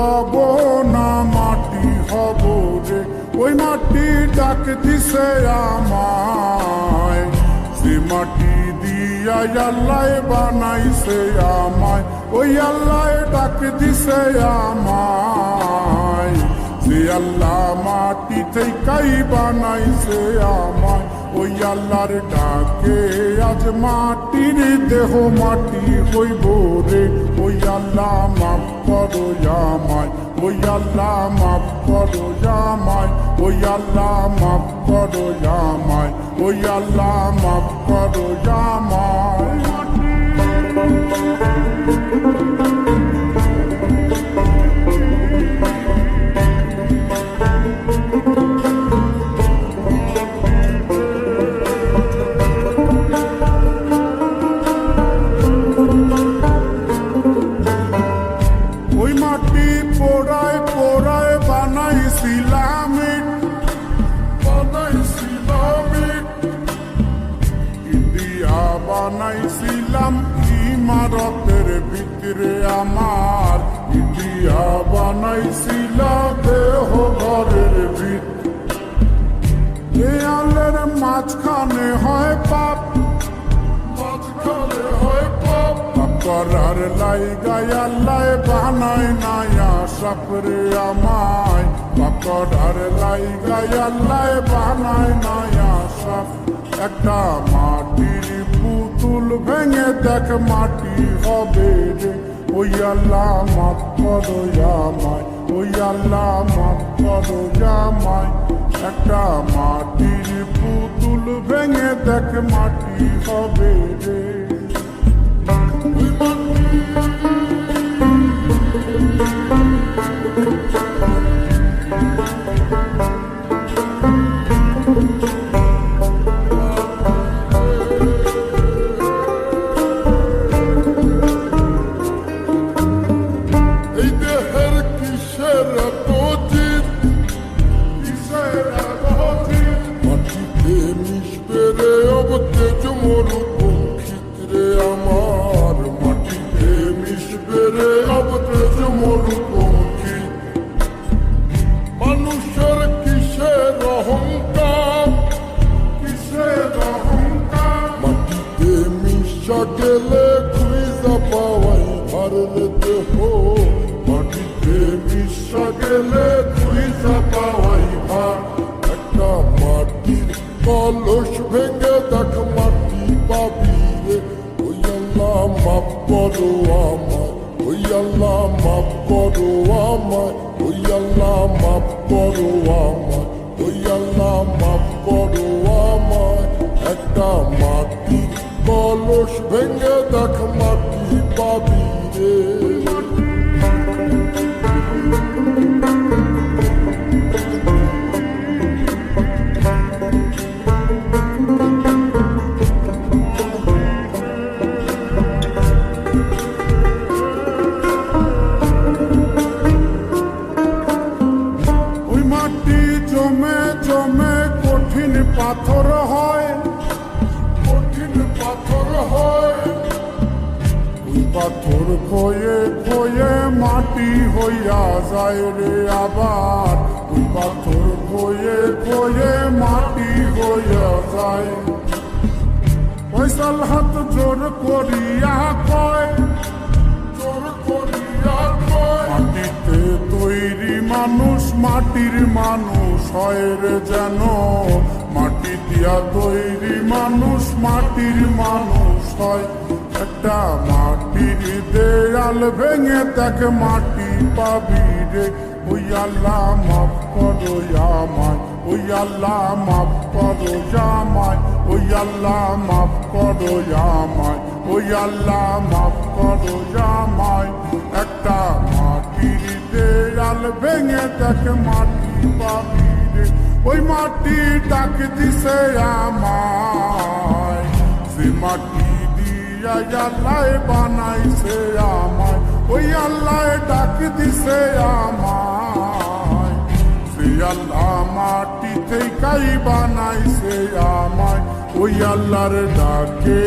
হব না মাটি হব রে। ওই মাটি ডাক দিছে আমায়, সে মাটি দিয়া আল্লাহ বানাইছে আমায়। ওই আল্লাহ ডাক দিছে আমায়, যে আল্লাহ মাটি থেকেই বানাইছে আমায়। ওই আল্লাহর ডাকে আজ মাটির দেহ মাটি হইব রে। ওই আল্লাহ মাফ করো আমায়, ওই আল্লাহ মাফ করো আমায়, ওই আল্লাহ মাফ করো আমায়, ওই আল্লাহ মাফ করো আমায়। ওই মাটি পোড়ায় পোড়ায় বানাইছিলাম ইন্ডিয়া, বানাইছিলাম ইমারতের ভিতরে আমার, ইন্ডিয়া বানাইছিলাম দেহ ঘরের ভিতরে। দেয়ালের মাঝখানে হয় পাপ, মাঝখানে হয় পাপ, করার লাইগায় আল্লাহ বানায় নায়া সাপরে আমায়। করার লাইগায় আল্লাহ বানায় নায়া সাপ। একটা মাটির পুতুল ভেঙে দেখ মাটি হবে রে। ওই আল্লাহ মাফ করো আমায়, ওই আল্লাহ মাফ করো আমায়। একটা মাটির পুতুল ভেঙে দেখ মাটি হবে রে। এই দেহের কিসের তজিদ, কিসের তজিদ, মাটিতে মিশবে রে অবতেজ মরুপঙ্খিত রে আমার। মাটিতে মিশবে রে অবতেজ মরুপঙ্খিত। মানুষের কিসের অহংকার, কিসের অহংকার, মাটিতে মিশা গেলে খুঁজা পাওয়াই ভারত দেহ। মাটিতে মিশা গেলে খুঁজা পাওয়াই ভার। একটা মাটির কলস ভেঙে দেখ মাটি পাবি রে। ওই আল্লাহ মাফ করো আমায়, ওই আল্লাহ মাফ করো আমায়, ওই আল্লাহ মাফ করো আমায়, ওই আল্লাহ মাফ করো আমায়। একটা মাটির কলস ভেঙে দেখ মাটি পাবি রে। ওই মাটি জমে জমে কঠিন পাথর হয়, কঠিন পাথর হয়। ওই পাথর খয়ে খয়ে মাটি হইয়া যায় রে আবার। ওই পাথর খয়ে খয়ে মাটি হইয়া যায়। ফয়সাল হাত জোর করিয়া কয়, জোর করিয়া কয়, মাটিতে তৈরি মানুষ মাটির মানুষ হয় রে যেন। মাটি দিয়া তৈরি মানুষ মাটির মানুষ হয়। একটা মাটির দেয়াল ভেঙে দেখ মাটি পাবি রে। ওই আল্লাহ মাফ করো আমায়, ওই আল্লাহ মাফ করো আমায়, ওই আল্লাহ মাফ করো আমায়, ওই আল্লাহ মাফ করো আমায়। একটা মাটির দেয়াল ভেঙে দেখ মাটি পাবি রে। ওই মাটি ডাক দিছে আমায়, সে মাটি দিয়া আল্লাহ বানাইছে আমায়। ওই আল্লাহ ডাক দিছে আমায়, সে আল্লাহ মাটি থেকেই বানাইছে আমায়। ওই আল্লাহর ডাকে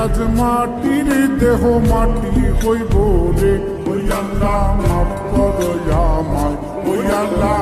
আজ মাটির দেহ মাটি হইব রে। ওই আল্লাহ মাফ করো আমায় ওই আল্লাহ